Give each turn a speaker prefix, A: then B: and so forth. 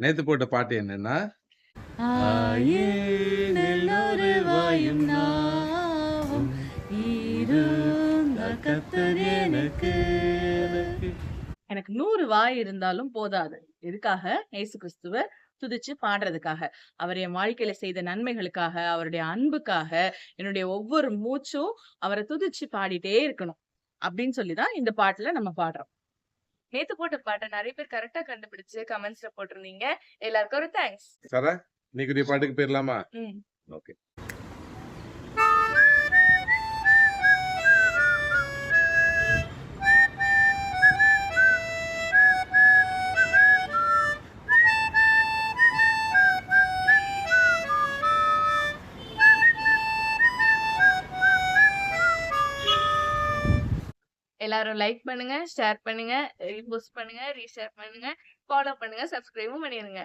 A: நேத்து போட்ட பாட்டு என்னன்னா,
B: ஆயின் எல்லோரு வாயும் நாவும் இருந்த கர்த்தர் எனக்கு
C: எனக்கு 100 வாய் இருந்தாலும் போதாது. எதுக்காக? இயேசு கிறிஸ்துவ துதிச்சு பாடுறதுக்காக. அவர் என் வாழ்க்கையில செய்த நன்மைகளுக்காக, அவருடைய அன்புக்காக, என்னுடைய ஒவ்வொரு மூச்சும் அவர துதிச்சு பாடிட்டே இருக்கணும். அப்படின்னு சொல்லி தான் இந்த பாட்டுல நம்ம பாடுறோம்.
B: நேத்து போட்ட பாட்டை நிறைய பேர் கரெக்டா கண்டுபிடிச்சு கமெண்ட்ஸ்ல போட்டிருந்தீங்க. எல்லாருக்கும் ஒரு தேங்க்ஸ்.
A: சரா இன்னைக்குரிய பாட்டுக்கு போயிடலாமா? ஓகே.
B: எல்லாரும் லைக் பண்ணுங்க, ஷேர் பண்ணுங்க, ரீபோஸ்ட் பண்ணுங்க, ரீஷேர் பண்ணுங்க, ஃபாலோ பண்ணுங்க, சப்ஸ்கிரைபும் பண்ணிருங்க.